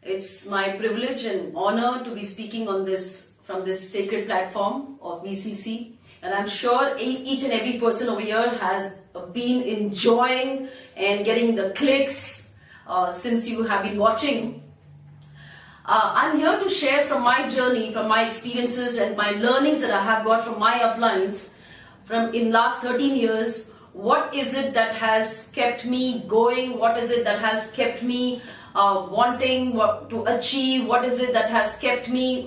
It's my privilege and honor to be speaking on this from this sacred platform of VCC, and I'm sure each and every person over here has been enjoying and getting the clicks since you have been watching. I'm here to share from my journey, from my experiences and my learnings that I have got from my uplines from in last 13 years. What is it that has kept me going? What is it that has kept me wanting to achieve? What is it that has kept me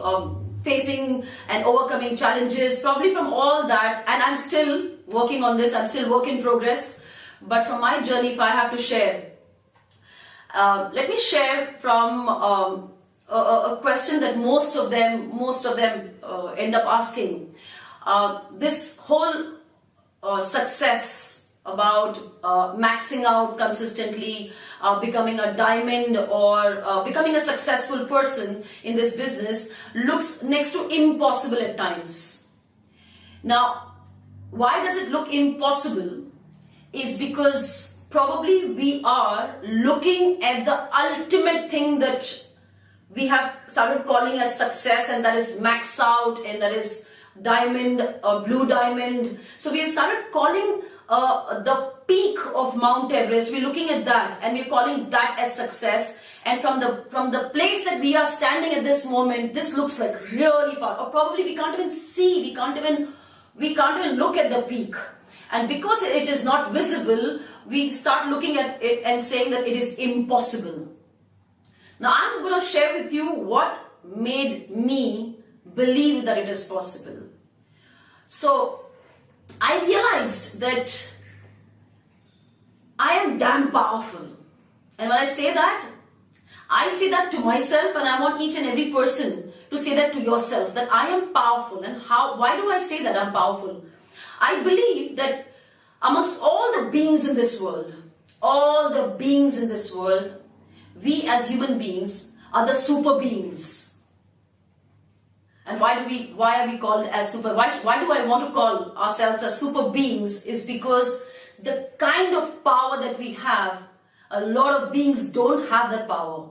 facing and overcoming challenges? Probably from all that, and I'm still working on this. I'm still work in progress. But from my journey, if I have to share, let me share from a question that most of them end up asking. This whole success about maxing out consistently, becoming a diamond or becoming a successful person in this business looks next to impossible at times. Now, why does it look impossible? Is because probably we are looking at the ultimate thing that we have started calling as success, and that is max out, and that is diamond or blue diamond. So we have started calling the peak of Mount Everest. We're looking at that and we're calling that as success. And from the place that we are standing at this moment, this looks like really far, or probably we can't even see, we can't even look at the peak. And because it is not visible, we start looking at it and saying that it is impossible. Now I'm going to share with you what made me believe that it is possible. So I realized that I am damn powerful. And when I say that to myself, and I want each and every person to say that to yourself, that I am powerful. And why do I say that I'm powerful? I believe that amongst all the beings in this world, we as human beings are the super beings. And why are we called as super? Why do I want to call ourselves as super beings? Is because the kind of power that we have, a lot of beings don't have that power.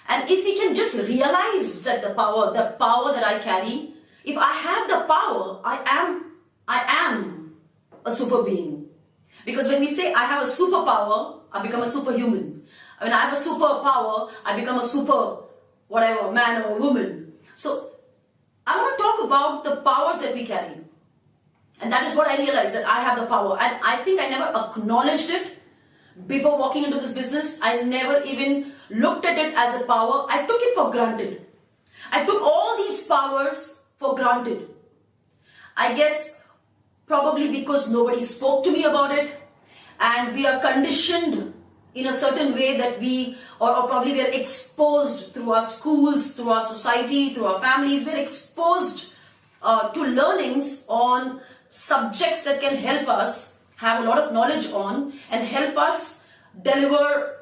And if we can just realize that the power that I carry, if I have the power, I am a super being. Because when we say I have a superpower, I become a superhuman. When I have a superpower, I become a super whatever, man or woman. So I want to talk about the powers that we carry. And that is what I realized, that I have the power. And I think I never acknowledged it before walking into this business. I never even looked at it as a power. I took it for granted. I took all these powers for granted. I guess probably because nobody spoke to me about it. And we are conditioned in a certain way that or probably we are exposed through our schools, through our society, through our families. We're exposed to learnings on subjects that can help us have a lot of knowledge on and help us deliver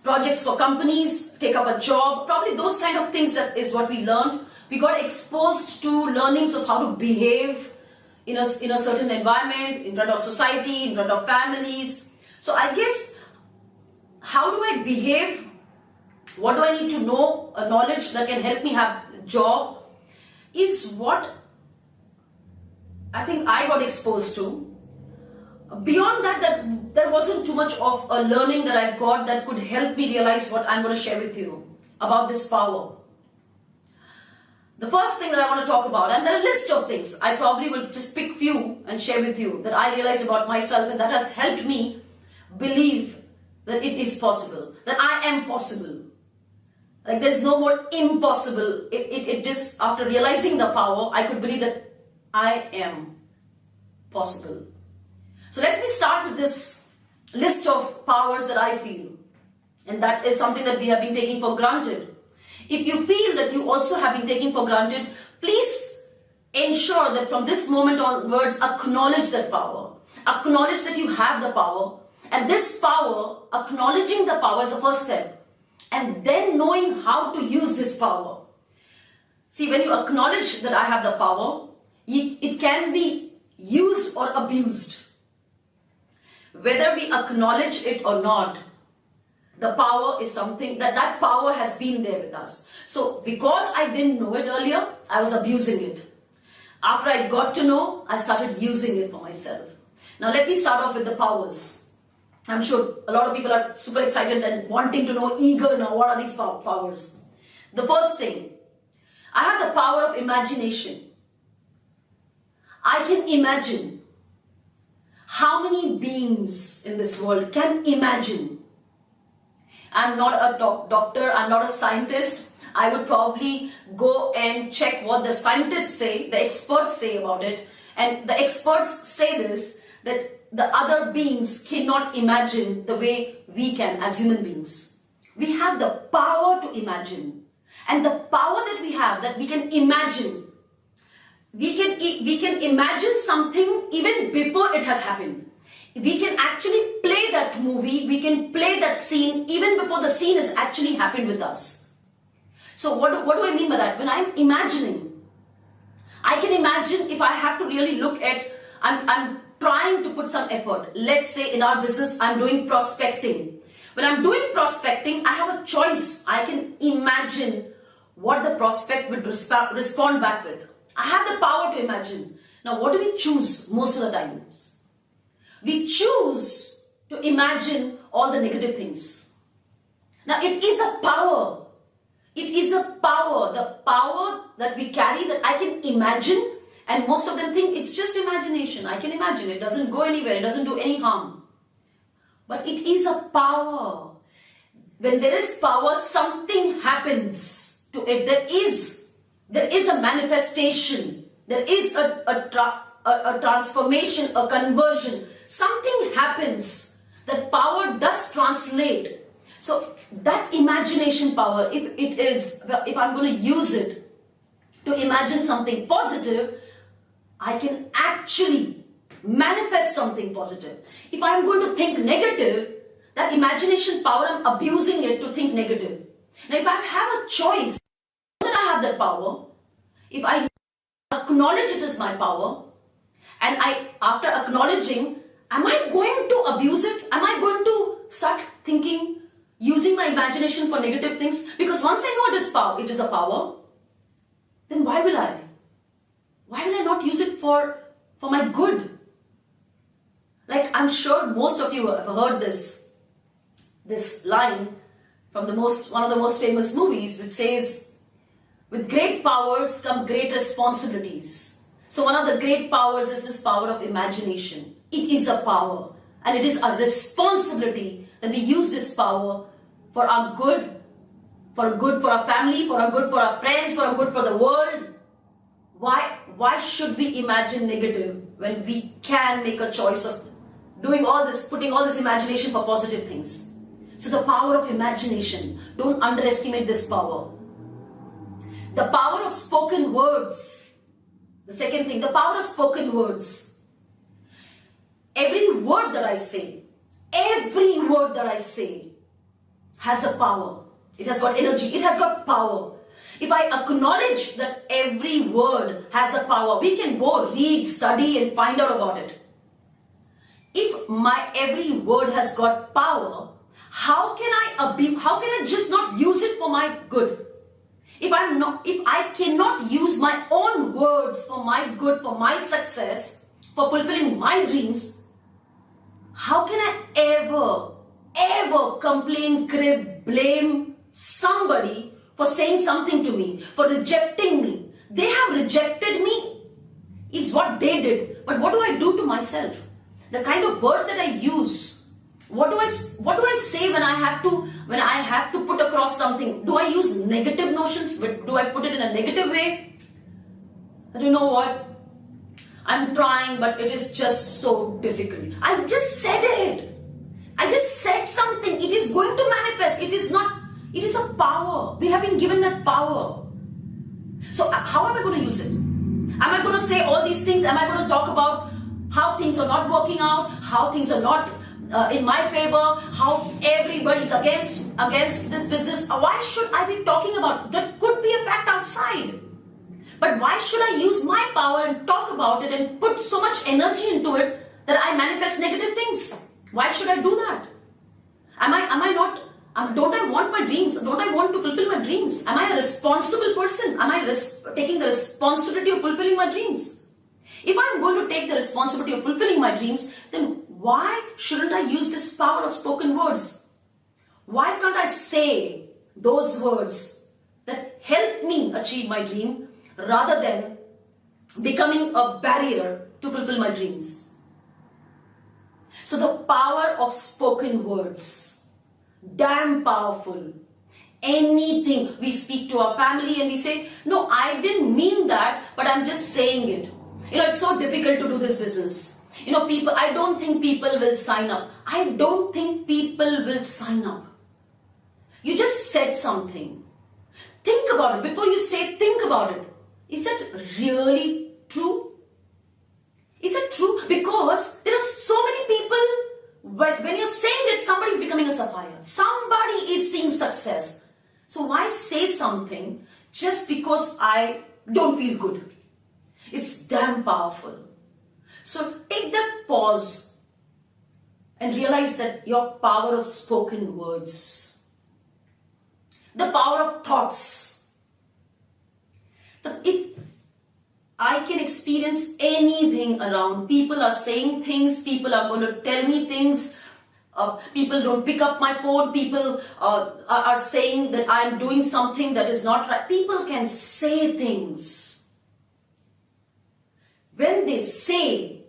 projects for companies, take up a job, probably those kind of things. That is what we learned. We got exposed to learnings of how to behave in a certain environment, in front of society, in front of families. So I guess, how do I behave? What do I need to know? A knowledge that can help me have a job is what I think I got exposed to. Beyond that, there wasn't too much of a learning that I got that could help me realize what I'm going to share with you about this power. The first thing that I want to talk about, and there are a list of things, I probably will just pick few and share with you that I realized about myself, and that has helped me believe that it is possible, that I am possible. Like there's no more impossible. It just, after realizing the power, I could believe that I am possible. So let me start with this list of powers that I feel. And that is something that we have been taking for granted. If you feel that you also have been taking for granted, please ensure that from this moment onwards, acknowledge that power. Acknowledge that you have the power. And this power, acknowledging the power is the first step. And then knowing how to use this power. See, when you acknowledge that I have the power, it can be used or abused. Whether we acknowledge it or not, The power is something that power has been there with us. So because I didn't know it earlier, I was abusing it. After I got to know, I started using it for myself. Now let me start off with the powers. I'm sure a lot of people are super excited and wanting to know, eager now, what are these powers? The first thing, I have the power of imagination. I can imagine. How many beings in this world can imagine? I'm not a doctor, I'm not a scientist. I would probably go and check what the scientists say, the experts say about it. And the experts say this, that the other beings cannot imagine the way we can as human beings. We have the power to imagine. And the power that we have, that we can imagine. We can imagine something even before it has happened. We can actually play that movie, we can play that scene even before the scene has actually happened with us. So what do I mean by that? When I'm imagining, I can imagine if I have to really look at, I'm trying to put some effort. Let's say in our business, I'm doing prospecting. When I'm doing prospecting, I have a choice. I can imagine what the prospect would respond back with. I have the power to imagine. Now, what do we choose most of the times? We choose to imagine all the negative things. Now, it is a power. It is a power. The power that we carry, that I can imagine, and most of them think it's just imagination. I can imagine. It doesn't go anywhere. It doesn't do any harm. But it is a power. When there is power, something happens to it. There is a manifestation. There is a transformation, a conversion. Something happens. That power does translate. So that imagination power, if I'm going to use it to imagine something positive, I can actually manifest something positive. If I'm going to think negative, that imagination power, I'm abusing it to think negative. Now if I have a choice, that I have that power, if I acknowledge it as my power, and after acknowledging, am I going to abuse it? Am I going to start thinking, using my imagination for negative things? Because once I know it is a power, then why will I? Why will I not use it for my good? Like, I'm sure most of you have heard this line from one of the most famous movies, which says, with great powers come great responsibilities. So one of the great powers is this power of imagination. It is a power, and it is a responsibility that we use this power for our good, for our family, for our good for our friends, for our good for the world. Why should we imagine negative when we can make a choice of doing all this, putting all this imagination for positive things? So the power of imagination, don't underestimate this power. The power of spoken words. The second thing, the power of spoken words. Every word that I say has a power. It has got energy. It has got power. If I acknowledge that every word has a power, we can go read, study and find out about it. If my every word has got power, how can I just not use it for my good? If I cannot use my own words for my good, for my success, for fulfilling my dreams, how can I ever complain, crib, blame somebody for saying something to me, for rejecting me? They have rejected me. It's what they did. But what do I do to myself? The kind of words that I use. What do I say when I have to put across something? Do I use negative notions? Do I put it in a negative way? But you know what? I'm trying, but it is just so difficult. I just said it. I just said something. It is going to manifest. It is a power. We have been given that power. So how am I going to use it? Am I going to say all these things? Am I going to talk about how things are not working out? How things are not in my favor? How everybody's against this business? Why should I be talking about it? There could be a fact outside. But why should I use my power and talk about it and put so much energy into it that I manifest negative things? Why should I do that? Am I not Don't I want my dreams? Don't I want to fulfill my dreams? Am I a responsible person? Am I taking the responsibility of fulfilling my dreams? If I'm going to take the responsibility of fulfilling my dreams, then why shouldn't I use this power of spoken words? Why can't I say those words that help me achieve my dream rather than becoming a barrier to fulfill my dreams? So the power of spoken words, damn powerful. Anything we speak to our family and we say, no, I didn't mean that, but I'm just saying it. It's so difficult to do this business. People, I don't think people will sign up. I don't think people will sign up. You just said something. Think about it. Before you say, think about it. Is that really true? Is it true? Because there are so many people, but when you're saying that, somebody's becoming a sapphire. Somebody is seeing success. So why say something just because I don't feel good? It's damn powerful. So take that pause and realize that your power of spoken words, the power of thoughts. If I can experience anything around, people are saying things, people are going to tell me things, people don't pick up my phone, people are saying that I'm doing something that is not right. People can say things. When they say,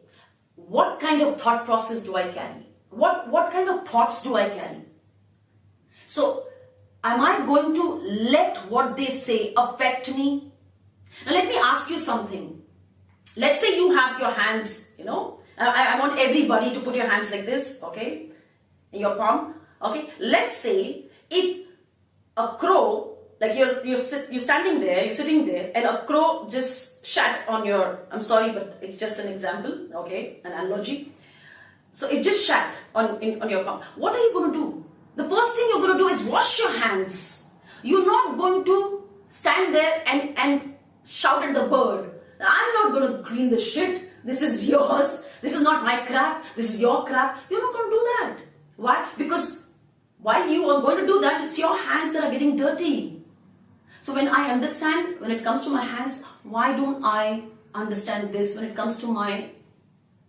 what kind of thought process do I carry? What kind of thoughts do I carry? So, am I going to let what they say affect me? Now let me ask you something. Let's say you have your hands, I want everybody to put your hands like this, okay? In your palm, okay? Let's say if a crow, like you're standing there, you're sitting there, and a crow just shat on your, I'm sorry, but it's just an example, okay? An analogy. So it just shat on your palm. What are you going to do? The first thing you're going to do is wash your hands. You're not going to stand there and shout at the bird. I'm not going to clean the shit. This is yours. This is not my crap. This is your crap. You're not going to do that. Why? Because while you are going to do that, it's your hands that are getting dirty. So when I understand, when it comes to my hands, why don't I understand this when it comes to my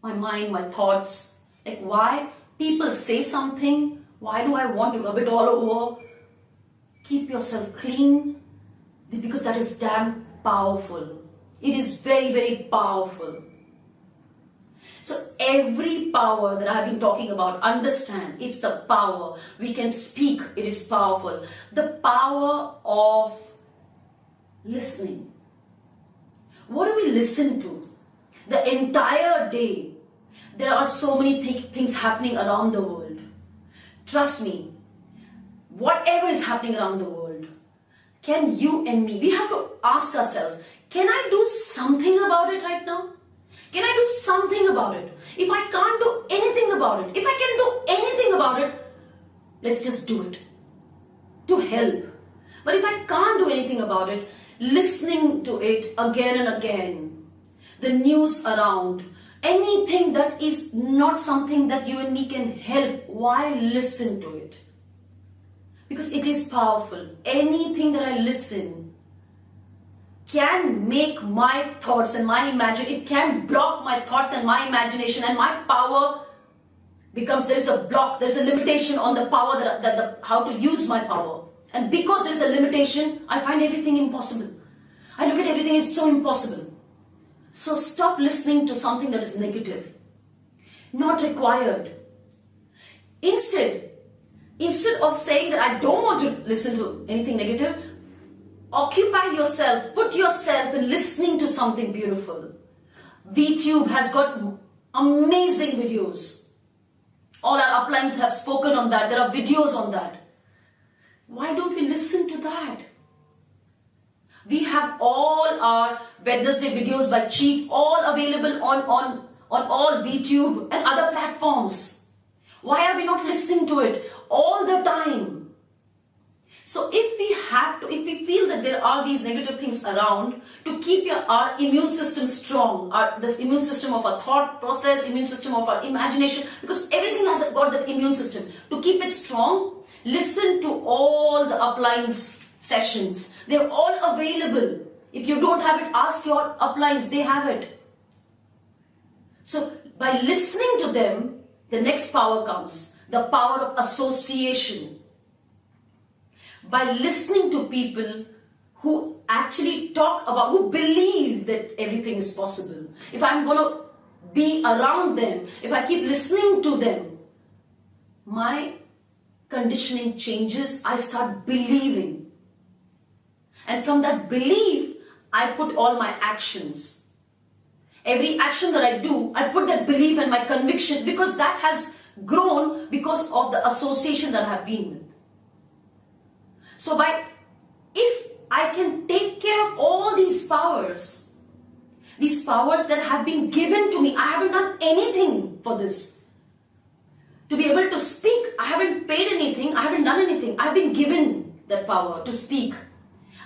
mind, my thoughts? Like why people say something, why do I want to rub it all over? Keep yourself clean, because that is damn powerful. It is very, very powerful. So every power that I've been talking about, understand, it's the power. We can speak, it is powerful. The power of listening. What do we listen to? The entire day, there are so many things happening around the world. Trust me, whatever is happening around the world, can you and me, we have to ask ourselves, can I do something about it right now? Can I do something about it? If I can't do anything about it, if I can do anything about it, let's just do it to help. But if I can't do anything about it, listening to it again and again, the news around, anything that is not something that you and me can help, why listen to it? Because it is powerful. Anything that I listen can make my thoughts and my imagination, it can block my thoughts and my imagination, and my power becomes, there is a block, there is a limitation on the power, how to use my power. And because there is a limitation, I find everything impossible. I look at everything, it's so impossible. So stop listening to something that is negative, not required. Instead of saying that I don't want to listen to anything negative, occupy yourself, put yourself in listening to something beautiful. VTube has got amazing videos. All our uplines have spoken on that. There are videos on that. Why don't we listen to that? We have all our Wednesday videos by Chief, all available on all VTube and other platforms. Why are we not listening to it all the time? So if we feel that there are these negative things around, to keep our immune system strong, this immune system of our thought process, immune system of our imagination, because everything has got that immune system, to keep it strong, listen to all the uplines sessions. They're all available. If you don't have it, ask your uplines, they have it. So by listening to them, the next power comes, the power of association. By listening to people who actually talk about, who believe that everything is possible. If I'm going to be around them, if I keep listening to them, my conditioning changes. I start believing. And from that belief, I put all my actions. Every action that I do, I put that belief and my conviction, because that has grown because of the association that I have been with. So if I can take care of all these powers that have been given to me, I haven't done anything for this. To be able to speak, I haven't paid anything, I haven't done anything. I've been given that power to speak.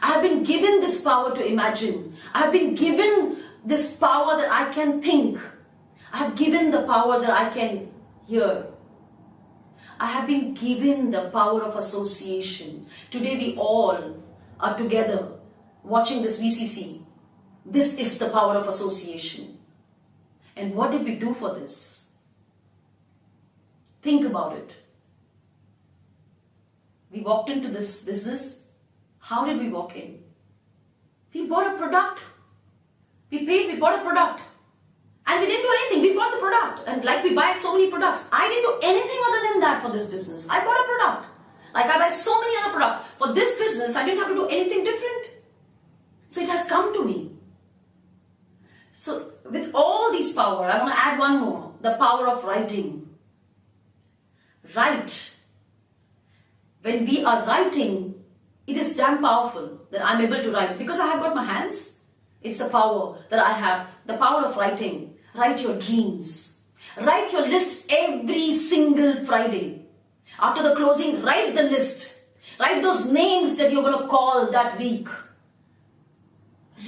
I have been given this power to imagine. I have been given this power that I can think. I have given the power that I can hear. I have been given the power of association. Today we all are together watching this VCC. This is the power of association. And what did we do for this? Think about it. We walked into this business. How did we walk in? We bought a product. We paid, we bought a product. And we didn't do anything. We bought the product. And like we buy so many products, I didn't do anything other than that for this business. I bought a product. Like I buy so many other products. For this business, I didn't have to do anything different. So it has come to me. So with all these power, I want to add one more. The power of writing. Write. When we are writing, it is damn powerful that I'm able to write. Because I have got my hands, it's the power that I have. The power of writing. Write your dreams. Write your list every single Friday. After the closing, write the list. Write those names that you're going to call that week.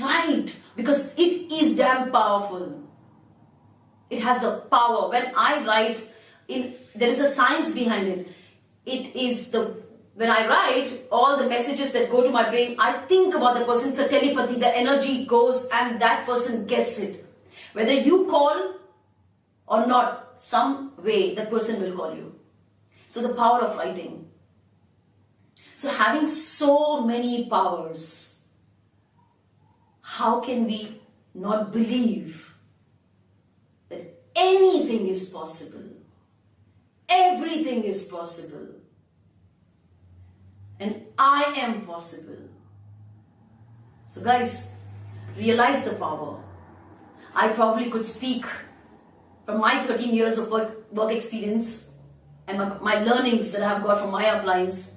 Write, because it is damn powerful. It has the power. When I write, there is a science behind it. When I write, all the messages that go to my brain, I think about the person. It's a telepathy. The energy goes and that person gets it. Whether you call or not, some way that person will call you. So the power of writing. So having so many powers, how can we not believe that anything is possible? Everything is possible. And I am possible. So guys, realize the power. I probably could speak from my 13 years of work experience and my learnings that I've got from my uplines,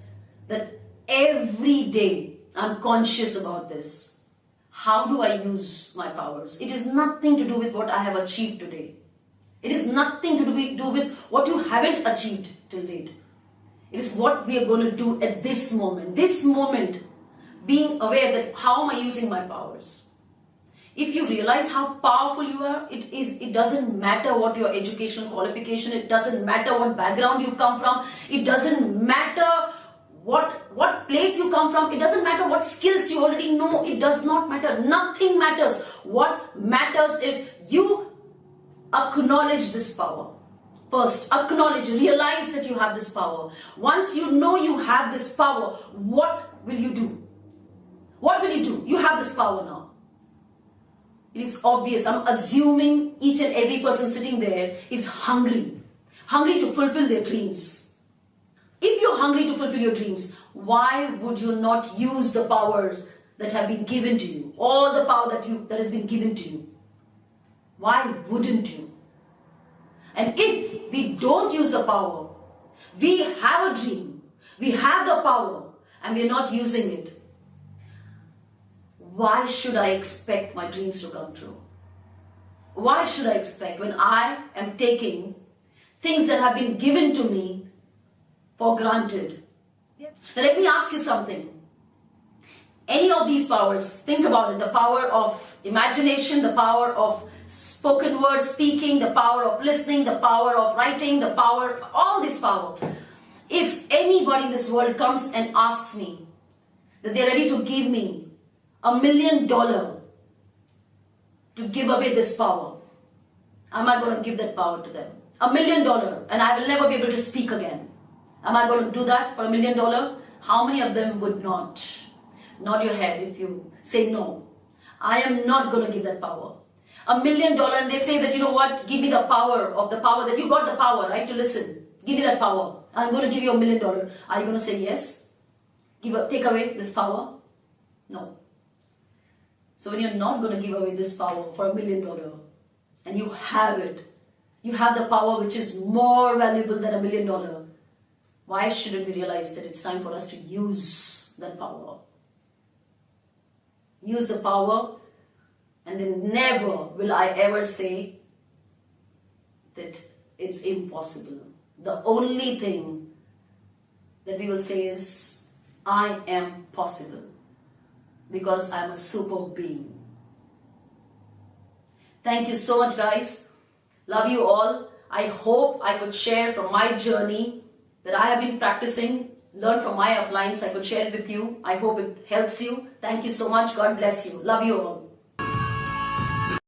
that every day I'm conscious about this. How do I use my powers? It is nothing to do with what I have achieved today. It is nothing to do with what you haven't achieved till date. It is what we are going to do at this moment. This moment, being aware that how am I using my powers? If you realize how powerful you are, it doesn't matter what your educational qualification, it doesn't matter what background you've come from, it doesn't matter what place you come from, it doesn't matter what skills you already know, it does not matter. Nothing matters. What matters is you acknowledge this power. First, acknowledge, realize that you have this power. Once you know you have this power, what will you do? What will you do? You have this power now. It is obvious. I'm assuming each and every person sitting there is hungry. Hungry to fulfill their dreams. If you're hungry to fulfill your dreams, why would you not use the powers that have been given to you? All the power that has been given to you. Why wouldn't you? And if we don't use the power, we have a dream, we have the power, and we're not using it. Why should I expect my dreams to come true? Why should I expect when I am taking things that have been given to me for granted? Now let me ask you something. Any of these powers, think about it, the power of imagination, the power of spoken word speaking, the power of listening, the power of writing, the power, all this power. If anybody in this world comes and asks me that they're ready to give me $1 million to give away this power, am I going to give that power to them? $1 million, and I will never be able to speak again. Am I going to do that for $1 million? How many of them would not? Nod your head if you say no. I am not going to give that power. $1 million, and they say that, you know what, give me the power of the power, that you got the power, right, to listen. Give me that power. I'm going to give you $1 million. Are you going to say yes? Take away this power? No. So when you're not going to give away this power for $1 million, and you have it, you have the power which is more valuable than $1 million, why shouldn't we realize that it's time for us to use that power? Use the power, and then never will I ever say that it's impossible. The only thing that we will say is, I am possible, because I'm a super being. Thank you so much, guys. Love you all. I hope I could share from my journey that I have been practicing, learn from my appliance. I could share it with you. I hope it helps you. Thank you so much. God bless you. Love you all.